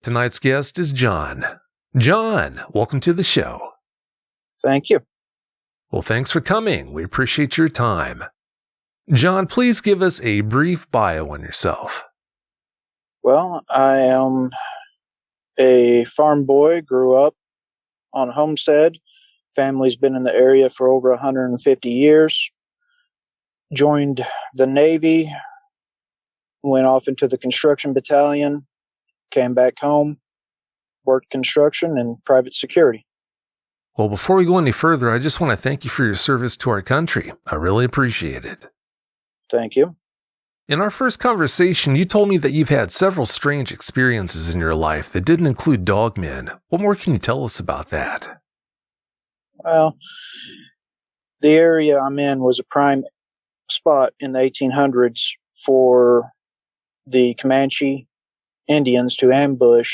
Tonight's guest is John. John, welcome to the show. Thank you. Well, thanks for coming. We appreciate your time. John, please give us a brief bio on yourself. Well, I am a farm boy, grew up on a homestead. Family's been in the area for over 150 years. Joined the Navy, went off into the construction battalion, came back home, worked construction and private security. Well, before we go any further, I just want to thank you for your service to our country. I really appreciate it. Thank you. In our first conversation, you told me that you've had several strange experiences in your life that didn't include dogmen. What more can you tell us about that? Well, the area I'm in was a prime spot in the 1800s for the Comanche Indians to ambush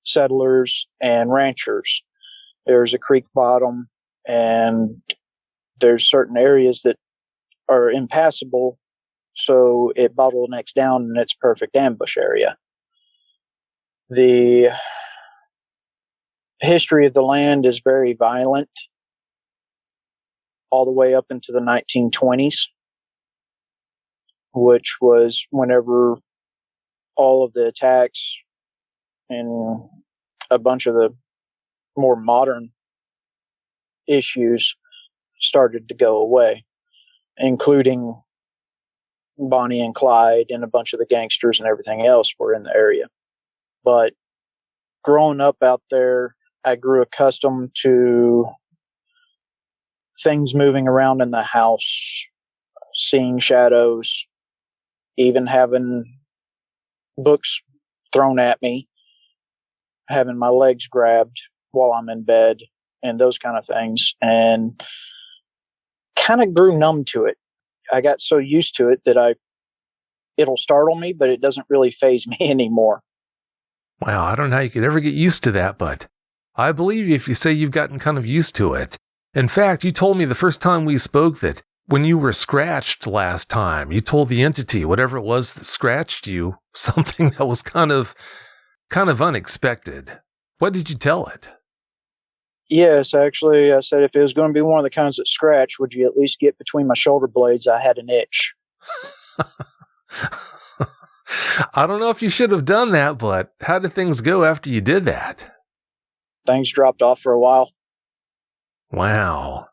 settlers and ranchers. There's a creek bottom, and there's certain areas that are impassable, so it bottlenecks down, and it's perfect ambush area. The history of the land is very violent, all the way up into the 1920s, which was whenever all of the attacks and a bunch of the more modern issues started to go away, including Bonnie and Clyde and a bunch of the gangsters and everything else were in the area. But growing up out there, I grew accustomed to things moving around in the house, seeing shadows, even having books thrown at me, having my legs grabbed while I'm in bed, and those kind of things, and kind of grew numb to it. I got so used to it that it'll startle me, but it doesn't really faze me anymore. Wow, I don't know how you could ever get used to that, but I believe you if you say you've gotten kind of used to it. In fact, you told me the first time we spoke that when you were scratched last time, you told the entity, whatever it was that scratched you, something that was kind of unexpected. What did you tell it? Yes, actually, I said if it was going to be one of the kinds that scratch, would you at least get between my shoulder blades? I had an itch. I don't know if you should have done that, but how did things go after you did that? Things dropped off for a while. Wow.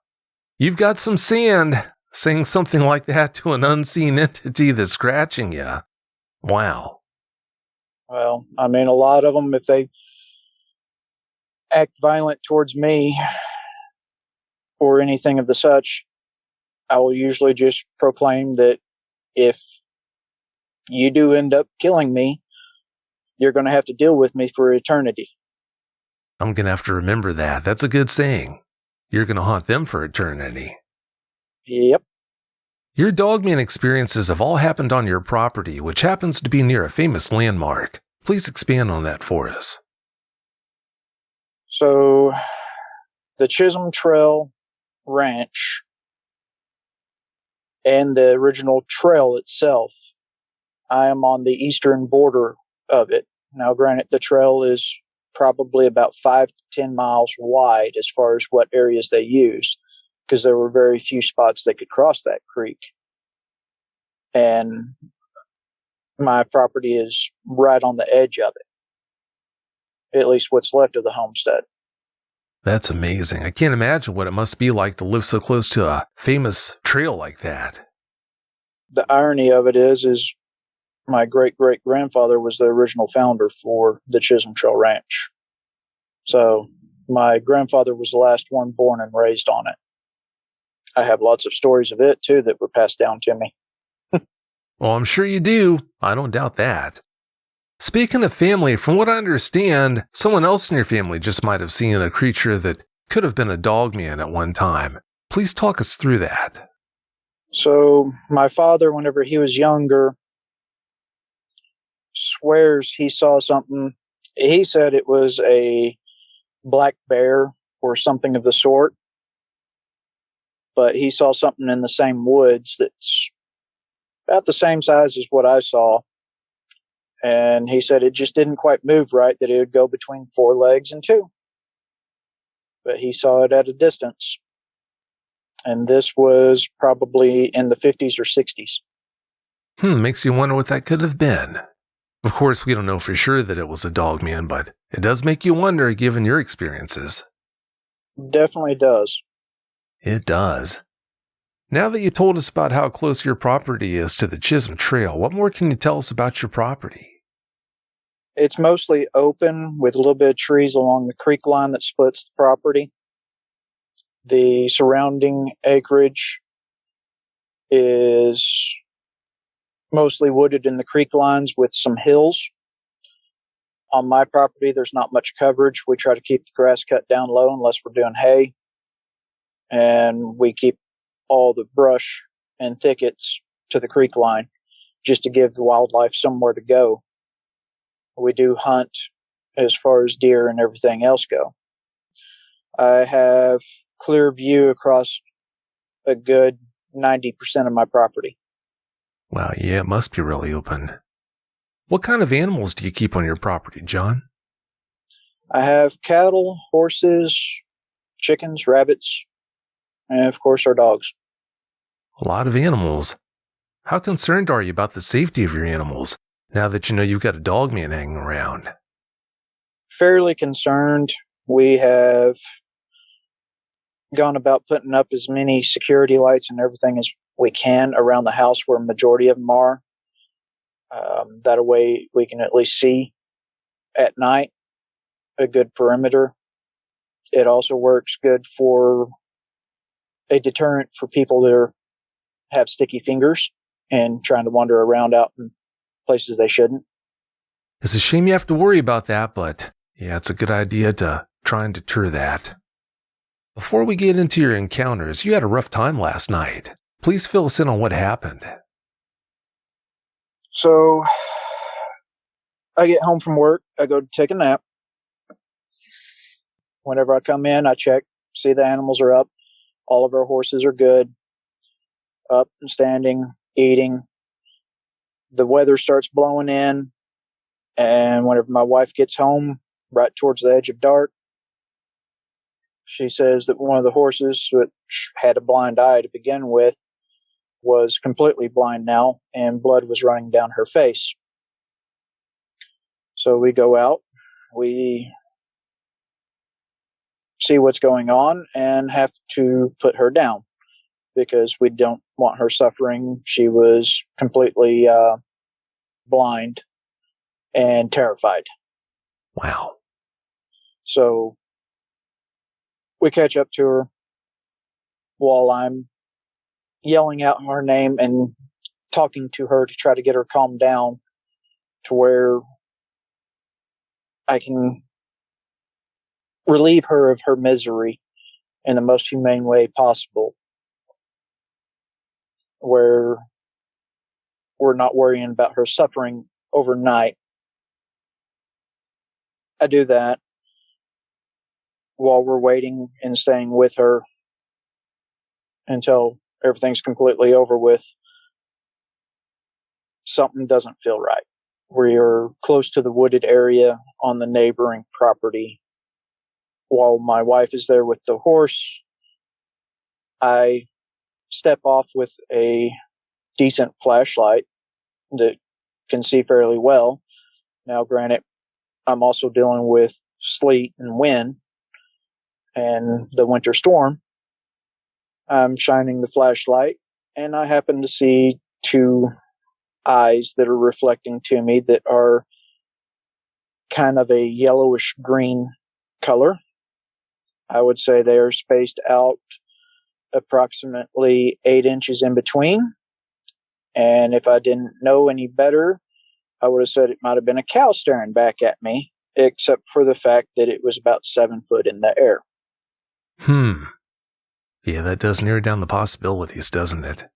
You've got some sand saying something like that to an unseen entity that's scratching you. Wow. Well, I mean, a lot of them, if they act violent towards me or anything of the such, I will usually just proclaim that if you do end up killing me, you're going to have to deal with me for eternity. I'm going to have to remember that. That's a good saying. You're going to haunt them for eternity. Yep. Your dogman experiences have all happened on your property, which happens to be near a famous landmark. Please expand on that for us. So, the Chisholm Trail Ranch and the original trail itself, I am on the eastern border of it. Now, granted, the trail is probably about 5 to 10 miles wide as far as what areas they used, because there were very few spots they could cross that creek. And my property is right on the edge of it, at least what's left of the homestead. That's amazing. I can't imagine what it must be like to live so close to a famous trail like that. The irony of it is my great-great-grandfather was the original founder for the Chisholm Trail Ranch. So my grandfather was the last one born and raised on it. I have lots of stories of it, too, that were passed down to me. Well, I'm sure you do. I don't doubt that. Speaking of family, from what I understand, someone else in your family just might have seen a creature that could have been a dogman at one time. Please talk us through that. So my father, whenever he was younger, swears he saw something. He said it was a black bear or something of the sort, but he saw something in the same woods that's about the same size as what I saw. And he said it just didn't quite move right, that it would go between 4 legs and 2. But he saw it at a distance. And this was probably in the 50s or 60s. Makes you wonder what that could have been. Of course, we don't know for sure that it was a Dogman, but it does make you wonder given your experiences. Definitely does. It does. Now that you told us about how close your property is to the Chisholm Trail, what more can you tell us about your property? It's mostly open with a little bit of trees along the creek line that splits the property. The surrounding acreage is mostly wooded in the creek lines with some hills. On my property, there's not much coverage. We try to keep the grass cut down low unless we're doing hay. And we keep all the brush and thickets to the creek line just to give the wildlife somewhere to go. We do hunt as far as deer and everything else go. I have clear view across a good 90% of my property. Wow, yeah, it must be really open. What kind of animals do you keep on your property, John? I have cattle, horses, chickens, rabbits, and of course our dogs. A lot of animals. How concerned are you about the safety of your animals now that you know you've got a Dogman hanging around? Fairly concerned. We have gone about putting up as many security lights and everything as we can around the house where a majority of them are. That way we can at least see at night a good perimeter. It also works good for a deterrent for people that have sticky fingers and trying to wander around out in places they shouldn't. It's a shame you have to worry about that, but yeah, it's a good idea to try and deter that. Before we get into your encounters, you had a rough time last night. Please fill us in on what happened. So I get home from work, I go to take a nap. Whenever I come in, I check, see the animals are up. All of our horses are good, up and standing, eating. The weather starts blowing in, and whenever my wife gets home, right towards the edge of dark, she says that one of the horses, which had a blind eye to begin with, was completely blind now, and blood was running down her face. So we go out, we see what's going on, and have to put her down because we don't want her suffering. She was completely blind and terrified. Wow. So we catch up to her while I'm yelling out her name and talking to her to try to get her calmed down to where I can relieve her of her misery in the most humane way possible, where we're not worrying about her suffering overnight. I do that while we're waiting and staying with her until everything's completely over with. Something doesn't feel right. We're close to the wooded area on the neighboring property. While my wife is there with the horse, I step off with a decent flashlight that can see fairly well. Now, granted, I'm also dealing with sleet and wind and the winter storm. I'm shining the flashlight, and I happen to see 2 eyes that are reflecting to me that are kind of a yellowish green color. I would say they are spaced out approximately 8 inches in between. And if I didn't know any better, I would have said it might have been a cow staring back at me, except for the fact that it was about 7 foot in the air. Yeah, that does narrow down the possibilities, doesn't it?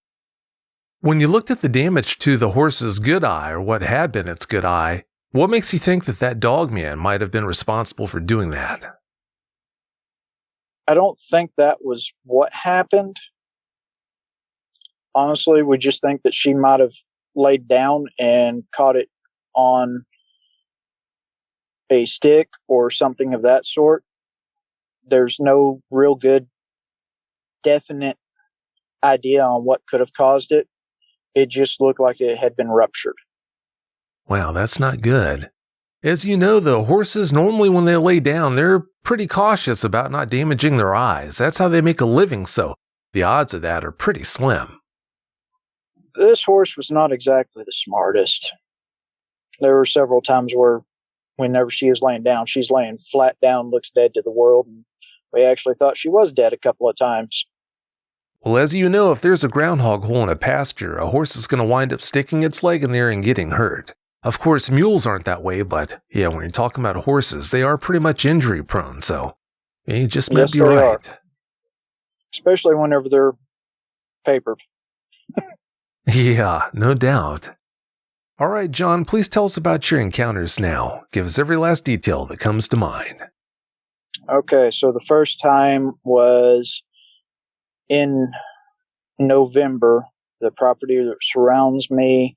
When you looked at the damage to the horse's good eye, or what had been its good eye, what makes you think that that Dogman might have been responsible for doing that? I don't think that was what happened. Honestly, we just think that she might have laid down and caught it on a stick or something of that sort. There's no real good, definite idea on what could have caused it. It just looked like it had been ruptured. Wow, that's not good. As you know, the horses normally when they lay down, they're pretty cautious about not damaging their eyes. That's how they make a living, so the odds of that are pretty slim. This horse was not exactly the smartest. There were several times where whenever she is laying down, she's laying flat down, looks dead to the world, and we actually thought she was dead a couple of times. Well, as you know, if there's a groundhog hole in a pasture, a horse is going to wind up sticking its leg in there and getting hurt. Of course, mules aren't that way, but yeah, when you're talking about horses, they are pretty much injury prone, so you just might be right. Are. Especially whenever they're papered. Yeah, no doubt. All right, John, please tell us about your encounters now. Give us every last detail that comes to mind. Okay, so the first time was in November. The property that surrounds me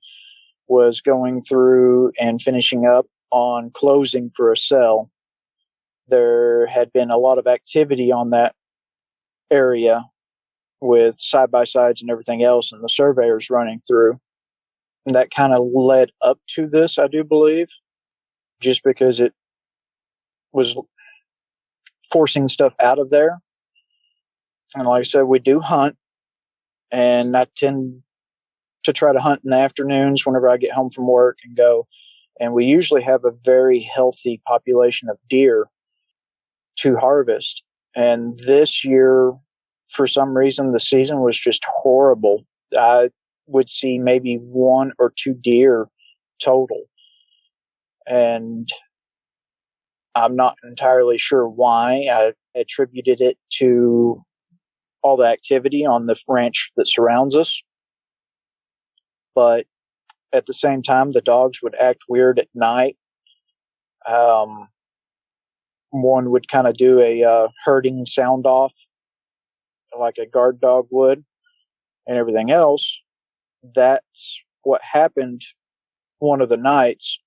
was going through and finishing up on closing for a sale. There had been a lot of activity on that area with side-by-sides and everything else, and the surveyors running through. And that kind of led up to this, I do believe, just because it was forcing stuff out of there. And like I said, we do hunt, and I tend to try to hunt in the afternoons whenever I get home from work and go. And we usually have a very healthy population of deer to harvest. And this year, for some reason, the season was just horrible. I would see maybe 1 or 2 deer total. And I'm not entirely sure why. I attributed it to all the activity on the ranch that surrounds us. But at the same time, the dogs would act weird at night. One would kind of do a herding sound off, like a guard dog would, and everything else. That's what happened one of the nights.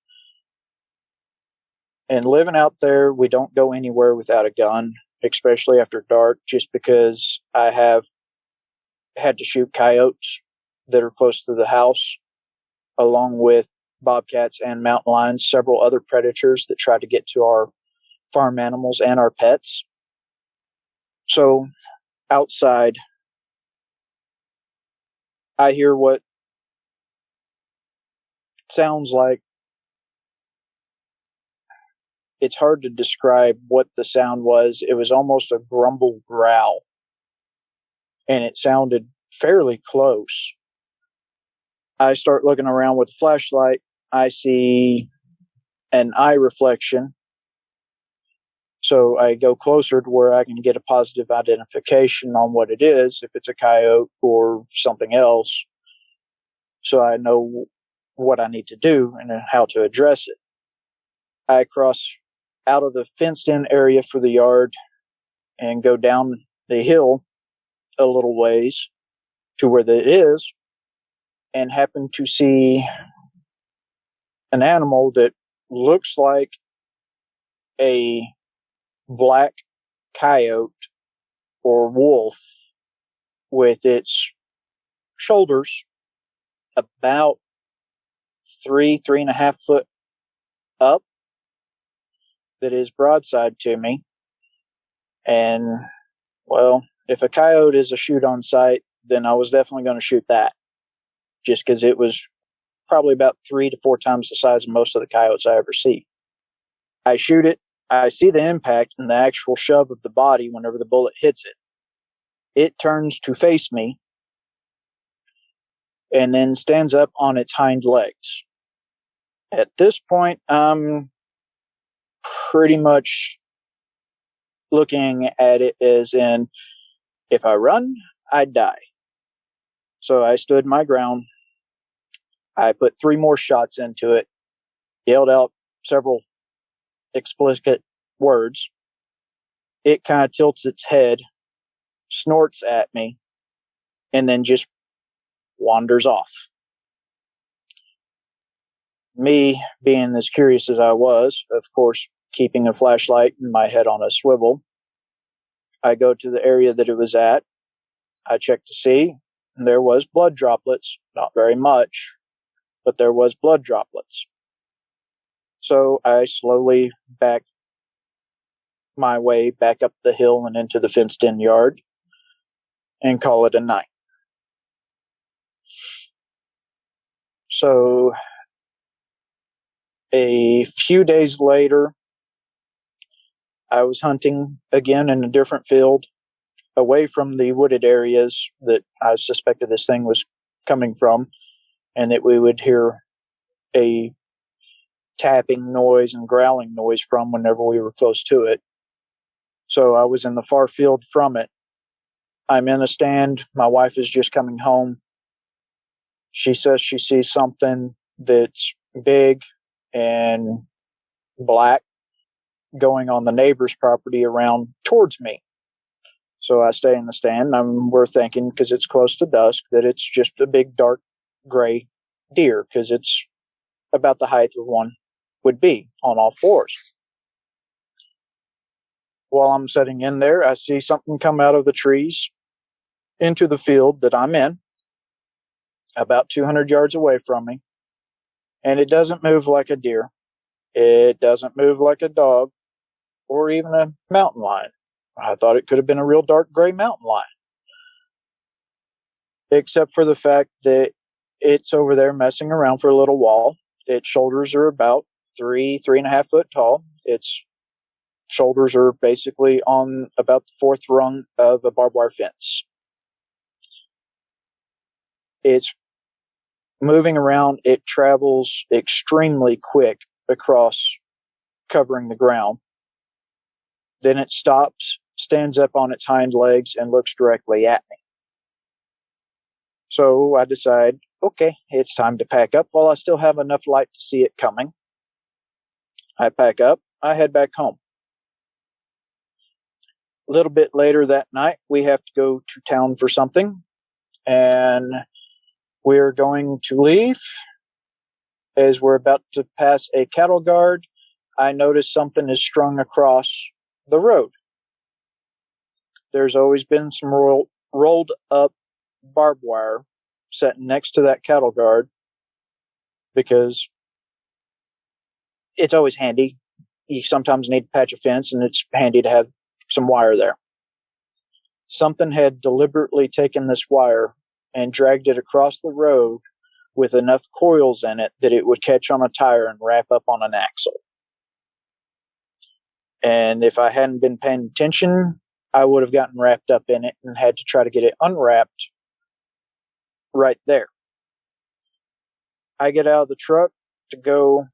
And living out there, we don't go anywhere without a gun, especially after dark, just because I have had to shoot coyotes that are close to the house, along with bobcats and mountain lions, several other predators that try to get to our farm animals and our pets. So outside, I hear what sounds like, it's hard to describe what the sound was. It was almost a grumble growl, and it sounded fairly close. I start looking around with a flashlight. I see an eye reflection. So I go closer to where I can get a positive identification on what it is, if it's a coyote or something else. So I know what I need to do and how to address it. I cross out of the fenced-in area for the yard and go down the hill a little ways to where it is, and happen to see an animal that looks like a black coyote or wolf, with its shoulders about 3.5 foot up, that is broadside to me. And, well, if a coyote is a shoot on sight, then I was definitely going to shoot that, just because it was probably about 3 to 4 times the size of most of the coyotes I ever see. I shoot it. I see the impact and the actual shove of the body whenever the bullet hits it. It turns to face me and then stands up on its hind legs. At this point, I'm pretty much looking at it as in, if I run, I'd die. So I stood my ground. I put 3 more shots into it, yelled out several explicit words. It kind of tilts its head, snorts at me, and then just wanders off. Me, being as curious as I was, of course, keeping a flashlight and my head on a swivel, I go to the area that it was at. I check to see, and there was blood droplets. Not very much, but there was blood droplets. So I slowly back my way back up the hill and into the fenced-in yard and call it a night. So a few days later, I was hunting again in a different field, away from the wooded areas that I suspected this thing was coming from, and that we would hear a tapping noise and growling noise from whenever we were close to it. So I was in the far field from it. I'm in a stand. My wife is just coming home. She says she sees something that's big and black going on the neighbor's property around towards me. So I stay in the stand, and we're thinking, because it's close to dusk, that it's just a big dark gray deer, because it's about the height of one would be on all fours. While I'm sitting in there, I see something come out of the trees into the field that I'm in, about 200 yards away from me. And it doesn't move like a deer. It doesn't move like a dog or even a mountain lion. I thought it could have been a real dark gray mountain lion. Except for the fact that it's over there messing around for a little while. Its shoulders are about 3.5 foot tall. Its shoulders are basically on about the fourth rung of a barbed wire fence. It's moving around. It travels extremely quick across covering the ground. Then it stops, stands up on its hind legs, and looks directly at me. So I decide, okay, it's time to pack up while I still have enough light to see it coming. I pack up, I head back home. A little bit later that night, we have to go to town for something, and we're going to leave. As we're about to pass a cattle guard, I notice something is strung across the road. There's always been some rolled up barbed wire sitting next to that cattle guard, because it's always handy. You sometimes need to patch a fence, and it's handy to have some wire there. Something had deliberately taken this wire and dragged it across the road with enough coils in it that it would catch on a tire and wrap up on an axle. And if I hadn't been paying attention, I would have gotten wrapped up in it and had to try to get it unwrapped right there. I get out of the truck to go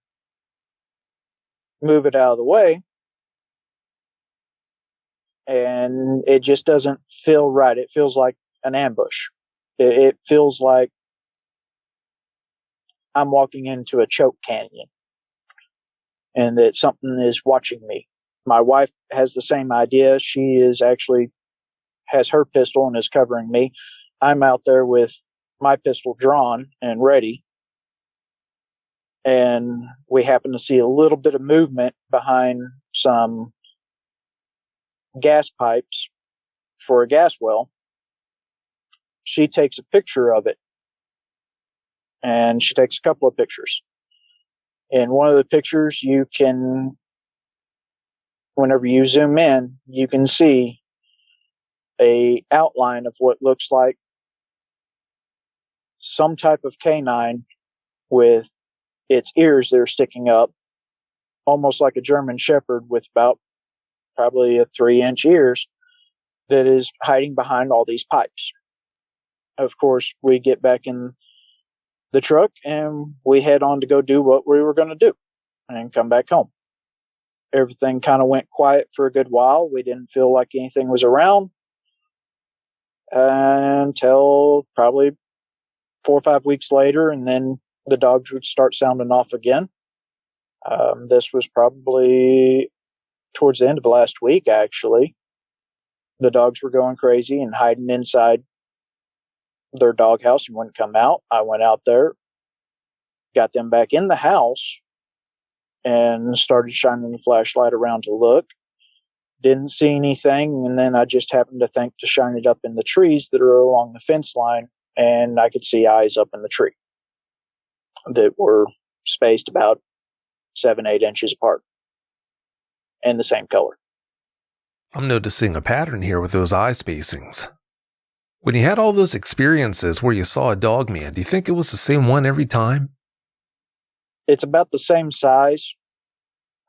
move it out of the way, and it just doesn't feel right. It feels like an ambush. It feels like I'm walking into a choke canyon and that something is watching me. My wife has the same idea. She has her pistol and is covering me. I'm out there with my pistol drawn and ready. And we happen to see a little bit of movement behind some gas pipes for a gas well. She takes a picture of it. And she takes a couple of pictures. In one of the pictures, whenever you zoom in, you can see a outline of what looks like some type of canine with its ears that are sticking up, almost like a German Shepherd with about probably a 3-inch ears, that is hiding behind all these pipes. Of course, we get back in the truck and we head on to go do what we were going to do and come back home. Everything kind of went quiet for a good while. We didn't feel like anything was around until probably 4 or 5 weeks later, and then the dogs would start sounding off again. This was probably towards the end of last week, actually. The dogs were going crazy and hiding inside their doghouse and wouldn't come out. I went out there, got them back in the house and started shining the flashlight around to look. Didn't see anything, and then I just happened to think to shine it up in the trees that are along the fence line, and I could see eyes up in the tree that were spaced about 7-8 inches apart and the same color. I'm noticing a pattern here with those eye spacings. When you had all those experiences where you saw a dogman, do you think it was the same one every time? It's about the same size.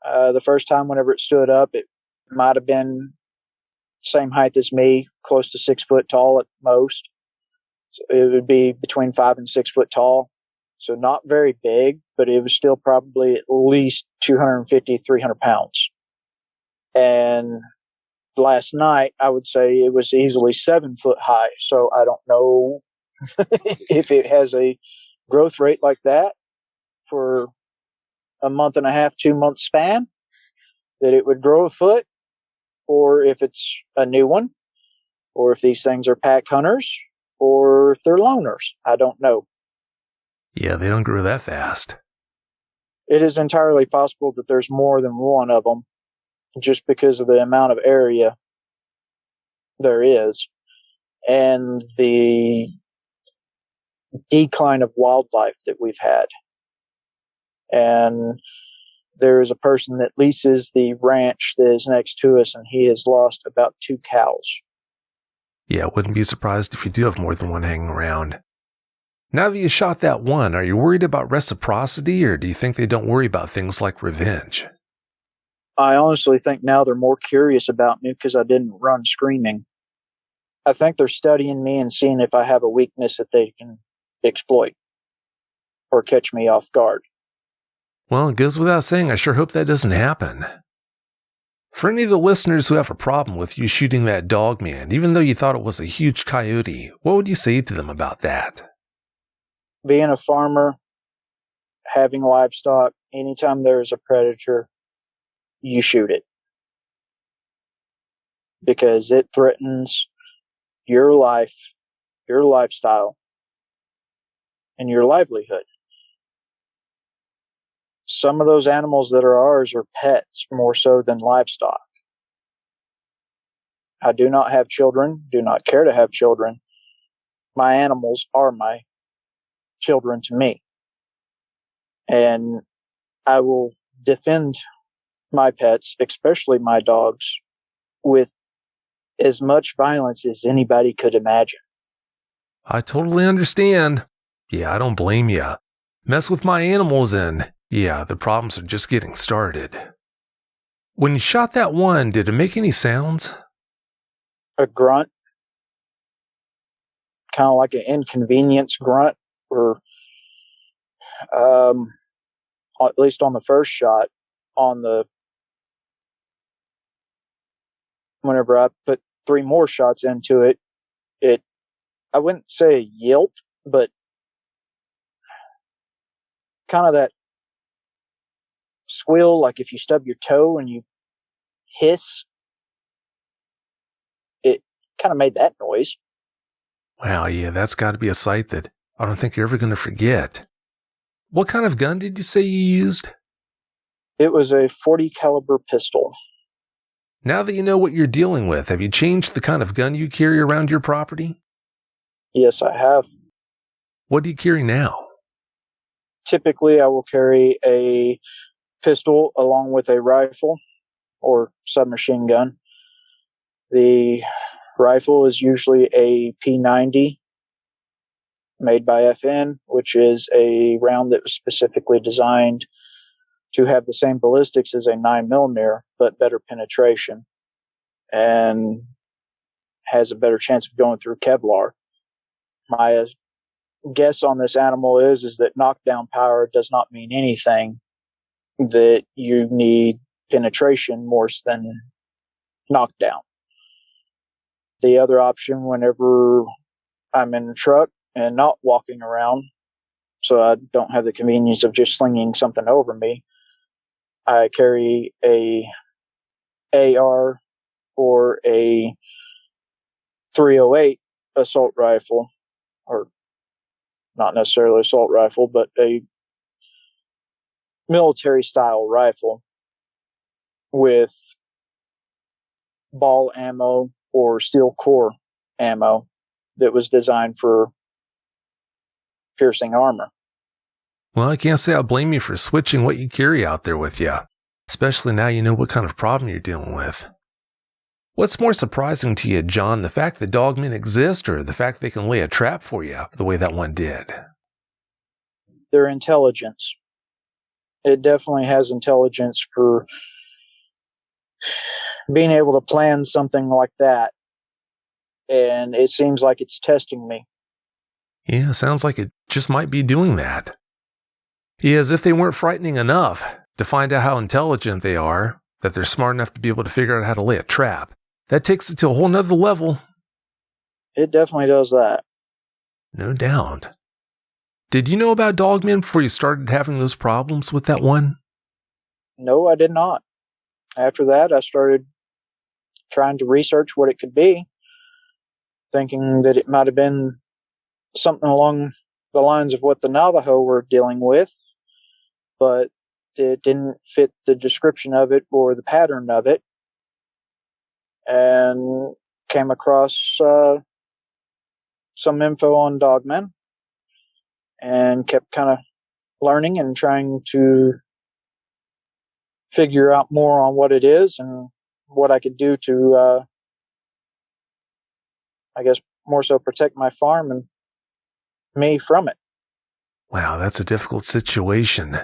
The first time whenever it stood up, it might have been same height as me, close to 6 foot tall at most. So it would be between 5 and 6 foot tall. So not very big, but it was still probably at least 250, 300 pounds. And last night, I would say it was easily 7 foot high. So I don't know if it has a growth rate like that for a month and a half, 2 month span, that it would grow a foot, or if it's a new one, or if these things are pack hunters, or if they're loners. I don't know. Yeah, they don't grow that fast. It is entirely possible that there's more than one of them, just because of the amount of area there is and the decline of wildlife that we've had. And there is a person that leases the ranch that is next to us, and he has lost about 2 cows. Yeah, wouldn't be surprised if you do have more than one hanging around. Now that you shot that one, are you worried about reciprocity, or do you think they don't worry about things like revenge? I honestly think now they're more curious about me because I didn't run screaming. I think they're studying me and seeing if I have a weakness that they can exploit or catch me off guard. Well, it goes without saying, I sure hope that doesn't happen. For any of the listeners who have a problem with you shooting that dogman, even though you thought it was a huge coyote, what would you say to them about that? Being a farmer, having livestock, anytime there is a predator, you shoot it. Because it threatens your life, your lifestyle, and your livelihood. Some of those animals that are ours are pets more so than livestock. I do not have children, do not care to have children. My animals are my children to me. And I will defend my pets, especially my dogs, with as much violence as anybody could imagine. I totally understand. Yeah, I don't blame you. Mess with my animals and, yeah, the problems are just getting started. When you shot that one, did it make any sounds? A grunt, kind of like an inconvenience grunt, or at least on the first shot, whenever I put 3 more shots into it, I wouldn't say a yelp, but kind of that squeal, like if you stub your toe and you hiss. It kind of made that noise. Wow, yeah, that's got to be a sight that I don't think you're ever going to forget. What kind of gun did you say you used? It was a .40 caliber pistol. Now that you know what you're dealing with, have you changed the kind of gun you carry around your property? Yes, I have. What do you carry now? Typically, I will carry a pistol along with a rifle or submachine gun. The rifle is usually a P90 made by FN, which is a round that was specifically designed to have the same ballistics as a 9mm, but better penetration and has a better chance of going through Kevlar. My guess on this animal is that knockdown power does not mean anything, that you need penetration more than knockdown. The other option, whenever I'm in a truck and not walking around, so I don't have the convenience of just slinging something over me, I carry a AR or a 308 assault rifle, or not necessarily assault rifle, but a military style rifle with ball ammo or steel core ammo that was designed for piercing armor. Well, I can't say I blame you for switching what you carry out there with you, especially now you know what kind of problem you're dealing with. What's more surprising to you, John, the fact that dogmen exist or the fact they can lay a trap for you the way that one did? Their intelligence. It definitely has intelligence for being able to plan something like that. And it seems like it's testing me. Yeah, sounds like it just might be doing that. Yeah, as if they weren't frightening enough to find out how intelligent they are, that they're smart enough to be able to figure out how to lay a trap. That takes it to a whole nother level. It definitely does that. No doubt. Did you know about Dogman before you started having those problems with that one? No, I did not. After that, I started trying to research what it could be, thinking that it might have been something along the lines of what the Navajo were dealing with, but it didn't fit the description of it or the pattern of it, and came across some info on Dogmen and kept kind of learning and trying to figure out more on what it is and what I could do to, I guess, more so protect my farm and me from it. Wow, that's a difficult situation.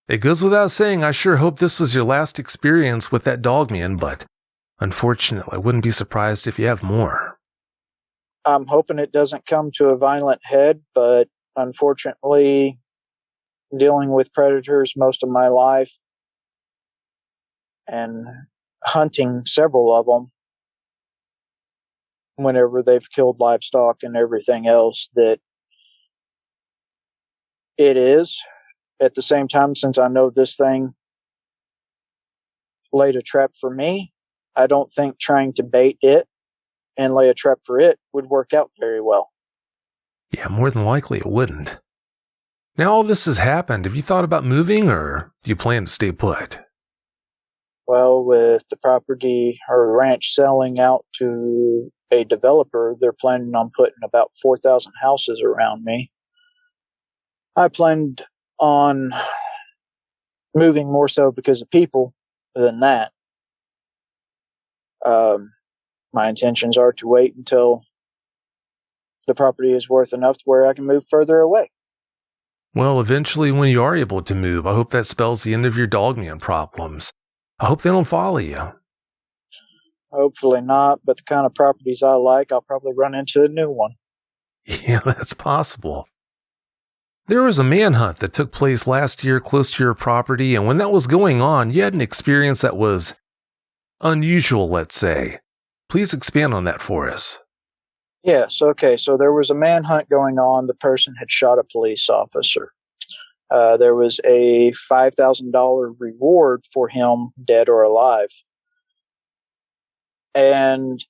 It goes without saying, I sure hope this was your last experience with that Dogman, but unfortunately, I wouldn't be surprised if you have more. I'm hoping it doesn't come to a violent head, but unfortunately, dealing with predators most of my life and hunting several of them whenever they've killed livestock and everything else, that it is. At the same time, since I know this thing laid a trap for me, I don't think trying to bait it and lay a trap for it would work out very well. Yeah, more than likely it wouldn't. Now all this has happened, have you thought about moving or do you plan to stay put? Well, with the property or ranch selling out to a developer, they're planning on putting about 4,000 houses around me. I planned on moving more so because of people than that. My intentions are to wait until the property is worth enough to where I can move further away. Well, eventually when you are able to move, I hope that spells the end of your Dogman problems. I hope they don't follow you. Hopefully not, but the kind of properties I like, I'll probably run into a new one. Yeah, that's possible. There was a manhunt that took place last year close to your property, and when that was going on, you had an experience that was unusual, let's say. Please expand on that for us. Yes, okay, so there was a manhunt going on. The person had shot a police officer. There was a $5,000 reward for him, dead or alive. And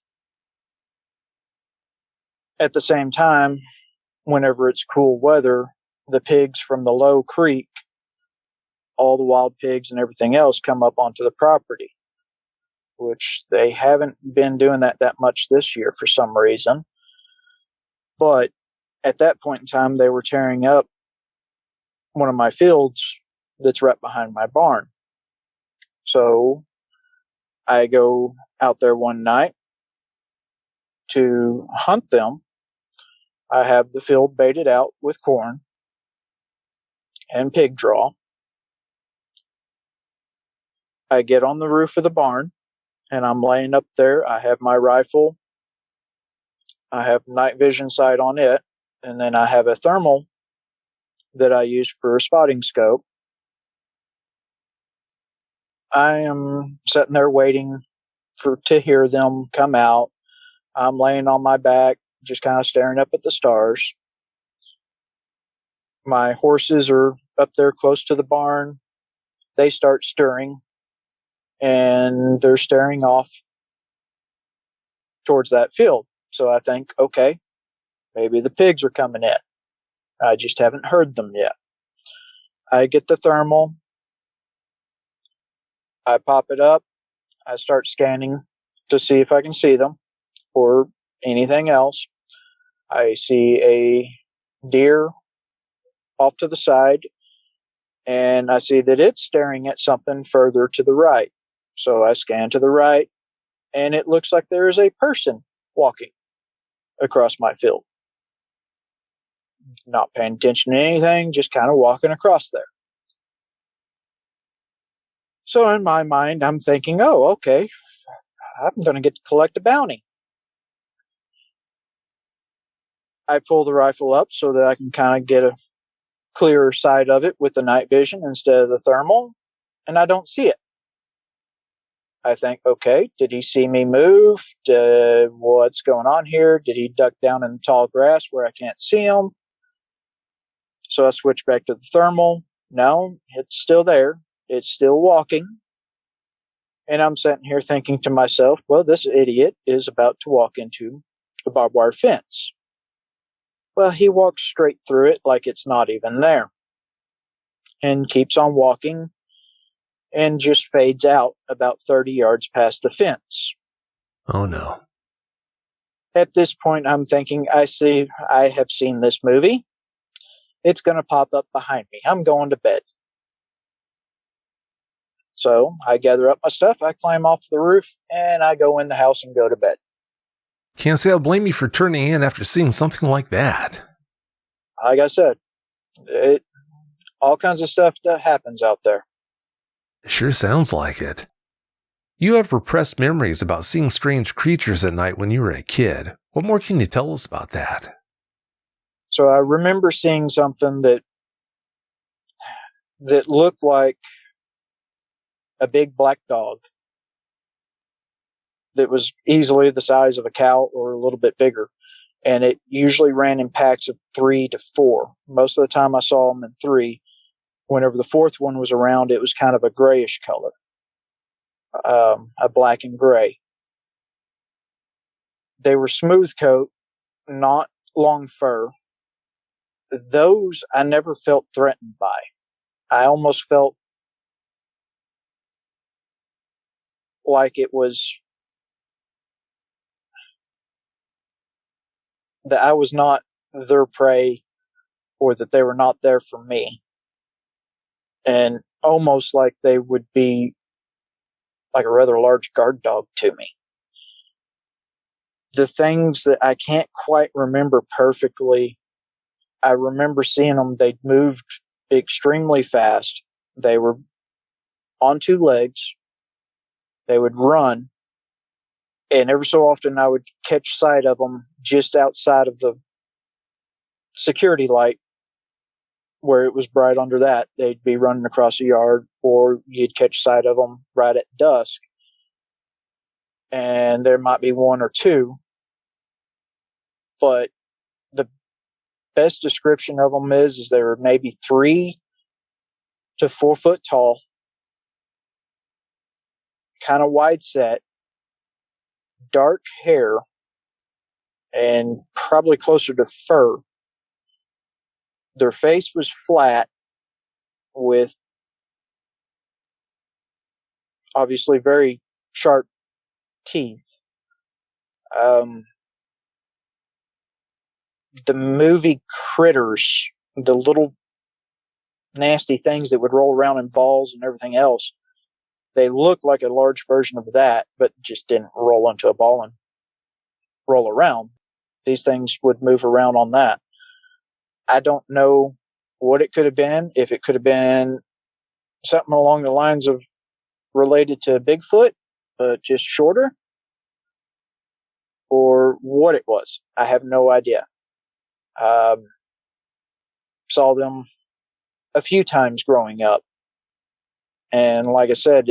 at the same time, whenever it's cool weather, the pigs from the low creek, all the wild pigs and everything else, come up onto the property, which they haven't been doing that much this year for some reason. But at that point in time, they were tearing up one of my fields that's right behind my barn. So I go out there one night to hunt them. I have the field baited out with corn and pig draw. I get on the roof of the barn and I'm laying up there. I have my rifle. I have night vision sight on it. And then I have a thermal that I use for a spotting scope. I am sitting there waiting to hear them come out. I'm laying on my back, just kind of staring up at the stars. My horses are up there close to the barn. They start stirring, and they're staring off towards that field. So I think, okay, maybe the pigs are coming in. I just haven't heard them yet. I get the thermal. I pop it up. I start scanning to see if I can see them or anything else. I see a deer off to the side, and I see that it's staring at something further to the right. So I scan to the right, and it looks like there is a person walking across my field. Not paying attention to anything, just kind of walking across there. So in my mind, I'm thinking, oh, okay, I'm going to get to collect a bounty. I pull the rifle up so that I can kind of get a clearer side of it with the night vision instead of the thermal, and I don't see it. I think, okay, did he see me move? What's going on here? Did he duck down in the tall grass where I can't see him? So I switch back to the thermal. No, it's still there. It's still walking. And I'm sitting here thinking to myself, well, this idiot is about to walk into a barbed wire fence. Well, he walks straight through it like it's not even there and keeps on walking and just fades out about 30 yards past the fence. Oh, no. At this point, I'm thinking, I have seen this movie. It's going to pop up behind me. I'm going to bed. So I gather up my stuff, I climb off the roof, and I go in the house and go to bed. Can't say I blame you for turning in after seeing something like that. Like I said, all kinds of stuff that happens out there. It sure sounds like it. You have repressed memories about seeing strange creatures at night when you were a kid. What more can you tell us about that? So I remember seeing something that looked like a big black dog that was easily the size of a cow or a little bit bigger. And it usually ran in packs of 3 to 4. Most of the time I saw them in 3. Whenever the fourth one was around, it was kind of a grayish color, a black and gray. They were smooth coat, not long fur. Those I never felt threatened by. I almost felt like it was that I was not their prey or that they were not there for me. And almost like they would be like a rather large guard dog to me. The things that I can't quite remember perfectly, I remember seeing them. They moved extremely fast. They were on 2 legs. They would run. And every so often I would catch sight of them just outside of the security light where it was bright under that. They'd be running across a yard, or you'd catch sight of them right at dusk. And there might be 1 or 2. But the best description of them is they were maybe 3 to 4 foot tall, kind of wide set, dark hair, and probably closer to fur. Their face was flat with obviously very sharp teeth. The movie Critters, the little nasty things that would roll around in balls and everything else, they looked like a large version of that, but just didn't roll into a ball and roll around. These things would move around on that. I don't know what it could have been, if it could have been something along the lines of related to Bigfoot, but just shorter, or what it was. I have no idea. Saw them a few times growing up. And like I said,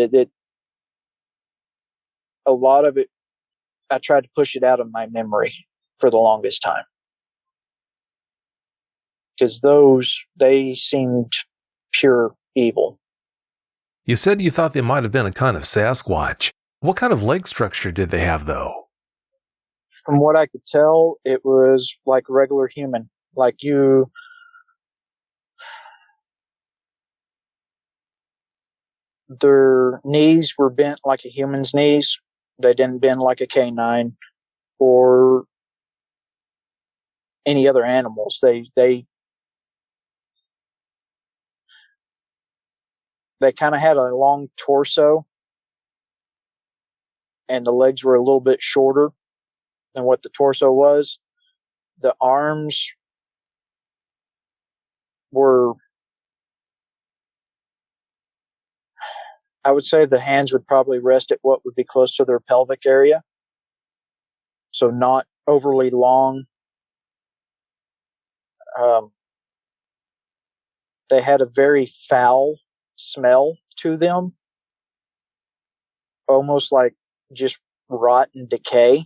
a lot of it, I tried to push it out of my memory for the longest time. Because they seemed pure evil. You said you thought they might have been a kind of Sasquatch. What kind of leg structure did they have, though? From what I could tell, it was like a regular human. Like you... Their knees were bent like a human's knees. They didn't bend like a canine or any other animals. They kind of had a long torso, and the legs were a little bit shorter than what the torso was. The arms were, I would say the hands would probably rest at what would be close to their pelvic area. So not overly long. They had a very foul smell to them, almost like just rotten decay.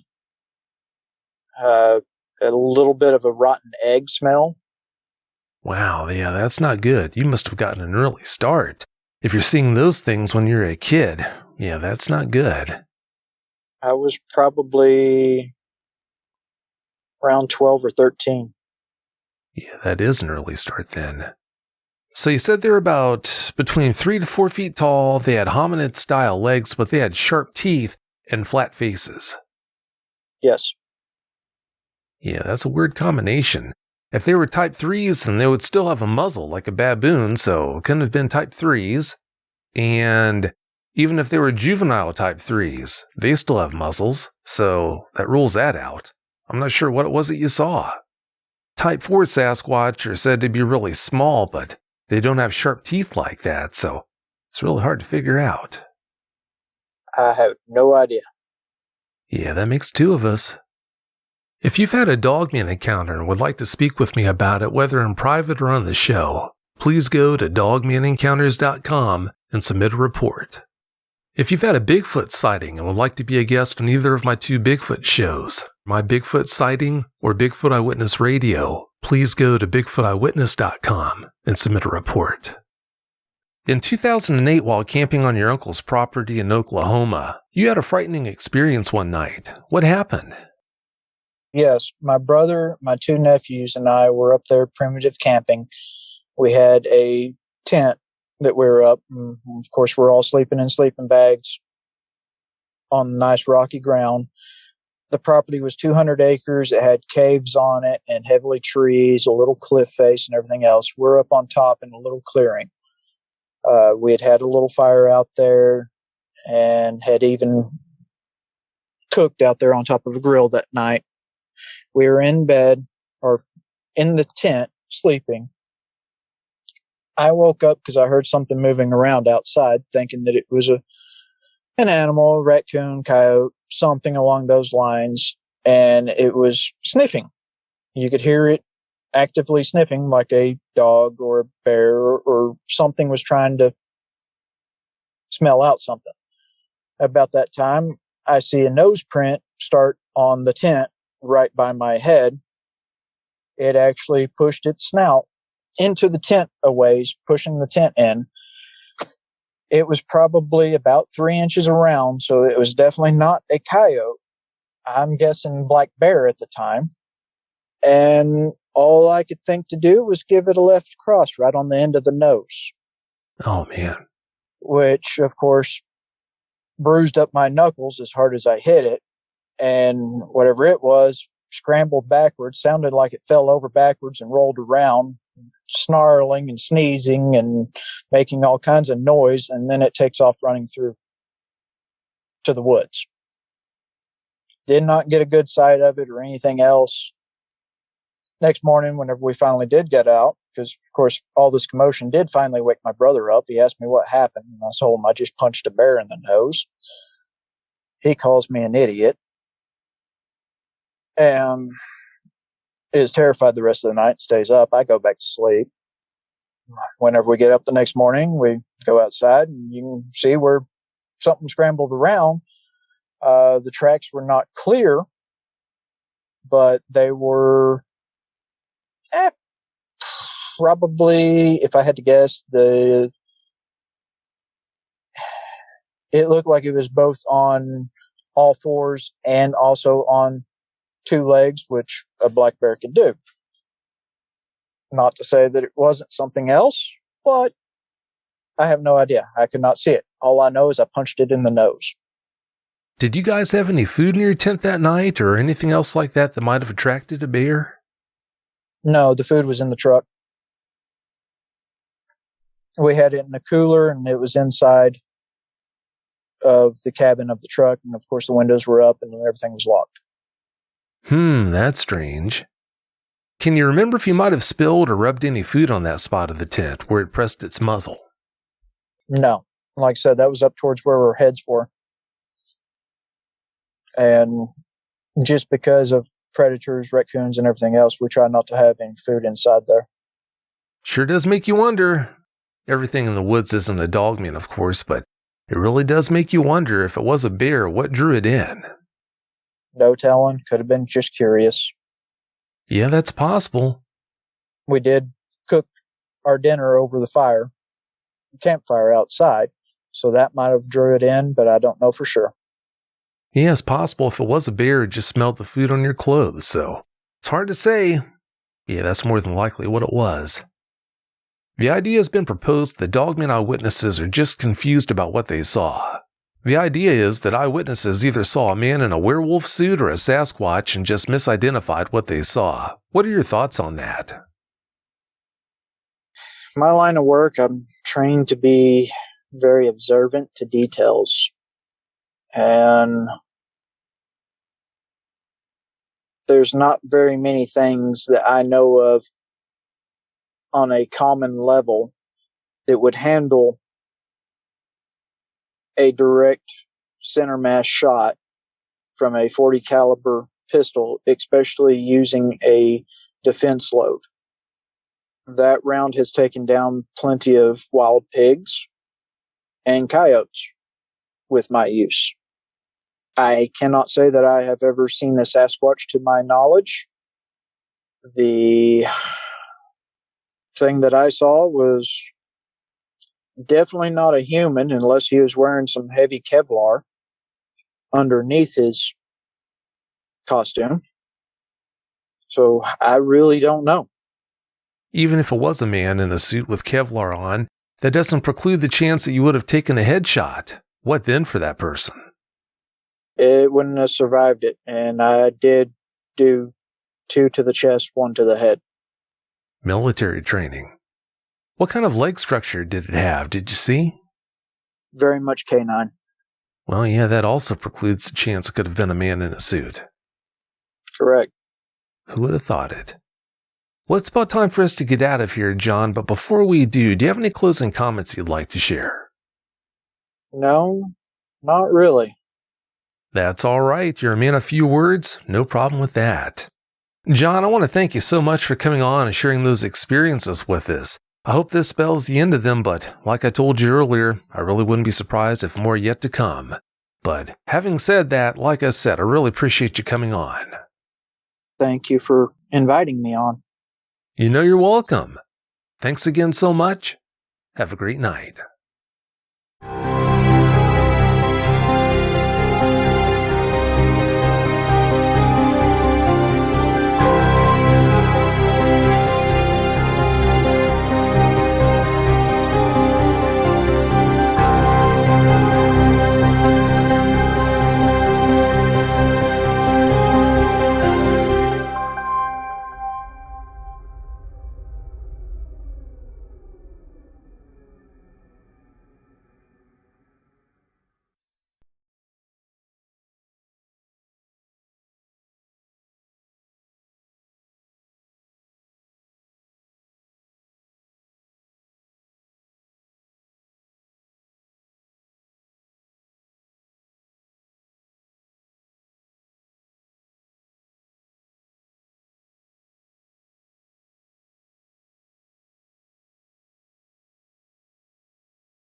A little bit of a rotten egg smell. Wow, yeah, that's not good. You must have gotten an early start. If you're seeing those things when you're a kid, yeah, that's not good. I was probably around 12 or 13. Yeah, that is an early start then. So you said they're about between 3 to 4 feet tall, they had hominid-style legs, but they had sharp teeth and flat faces. Yes. Yeah, that's a weird combination. If they were type 3s, then they would still have a muzzle like a baboon, so it couldn't have been type 3s. And even if they were juvenile type 3s, they still have muzzles, so that rules that out. I'm not sure what it was that you saw. Type 4 Sasquatch are said to be really small, but they don't have sharp teeth like that, so it's really hard to figure out. I have no idea. Yeah, that makes 2 of us. If you've had a Dogman encounter and would like to speak with me about it, whether in private or on the show, please go to dogmanencounters.com and submit a report. If you've had a Bigfoot sighting and would like to be a guest on either of my 2 Bigfoot shows, My Bigfoot Sighting or Bigfoot Eyewitness Radio, please go to bigfooteyewitness.com and submit a report. In 2008, while camping on your uncle's property in Oklahoma, you had a frightening experience one night. What happened? Yes, my brother, my 2 nephews, and I were up there primitive camping. We had a tent that we were up. And of course, we're all sleeping in sleeping bags on nice rocky ground. The property was 200 acres. It had caves on it and heavily trees, a little cliff face and everything else. We're up on top in a little clearing. We had a little fire out there and had even cooked out there on top of a grill that night. We were in bed or in the tent sleeping. I woke up because I heard something moving around outside, thinking that it was an animal, a raccoon, coyote, something along those lines, and it was sniffing. You could hear it actively sniffing like a dog or a bear or something was trying to smell out something. About that time, I see a nose print start on the tent right by my head. It actually pushed its snout into the tent a ways, pushing the tent in. It was probably about 3 inches around, so it was definitely not a coyote. I'm guessing black bear at the time. And all I could think to do was give it a left cross right on the end of the nose. Oh, man. Which, of course, bruised up my knuckles as hard as I hit it. And whatever it was, scrambled backwards, sounded like it fell over backwards and rolled around, snarling and sneezing and making all kinds of noise, and then it takes off running through to the woods. Did not get a good sight of it or anything else. Next morning, whenever we finally did get out, because, of course, all this commotion did finally wake my brother up. He asked me what happened, and I told him I just punched a bear in the nose. He calls me an idiot. And is terrified the rest of the night, stays up. I go back to sleep. Whenever we get up the next morning, we go outside, and you can see where something scrambled around. The tracks were not clear, but they were probably, if I had to guess, it looked like it was both on all fours and also on 2 legs, which a black bear could do. Not to say that it wasn't something else, but I have no idea. I could not see it. All I know is I punched it in the nose. Did you guys have any food in your tent that night or anything else like that that might have attracted a bear? No, the food was in the truck. We had it in a cooler, and it was inside of the cabin of the truck. And, of course, the windows were up and everything was locked. That's strange. Can you remember if you might have spilled or rubbed any food on that spot of the tent where it pressed its muzzle? No. Like I said, that was up towards where our heads were. And just because of predators, raccoons, and everything else, we try not to have any food inside there. Sure does make you wonder. Everything in the woods isn't a Dogman, of course, but it really does make you wonder if it was a bear, what drew it in. No telling. Could have been just curious. Yeah, that's possible. We did cook our dinner over the campfire outside, so that might have drew it in, but I don't know for sure. Yeah, it's possible if it was a bear, it just smelled the food on your clothes, so it's hard to say. Yeah, that's more than likely what it was. The idea has been proposed that Dogman eyewitnesses are just confused about what they saw. The idea is that eyewitnesses either saw a man in a werewolf suit or a Sasquatch and just misidentified what they saw. What are your thoughts on that? My line of work, I'm trained to be very observant to details. And there's not very many things that I know of on a common level that would handle a direct center mass shot from a .40 caliber pistol, especially using a defense load. That round has taken down plenty of wild pigs and coyotes with my use. I cannot say that I have ever seen a Sasquatch to my knowledge. The thing that I saw was definitely not a human unless he was wearing some heavy Kevlar underneath his costume. So I really don't know. Even if it was a man in a suit with Kevlar on, that doesn't preclude the chance that you would have taken a headshot. What then for that person? It wouldn't have survived it, and I did do 2 to the chest, 1 to the head. Military training. What kind of leg structure did it have, did you see? Very much canine. Well, yeah, that also precludes the chance it could have been a man in a suit. Correct. Who would have thought it? Well, it's about time for us to get out of here, John, but before we do you have any closing comments you'd like to share? No, not really. That's all right. You're a man of few words. No problem with that. John, I want to thank you so much for coming on and sharing those experiences with us. I hope this spells the end of them, but like I told you earlier, I really wouldn't be surprised if more yet to come. But having said that, like I said, I really appreciate you coming on. Thank you for inviting me on. You know you're welcome. Thanks again so much. Have a great night.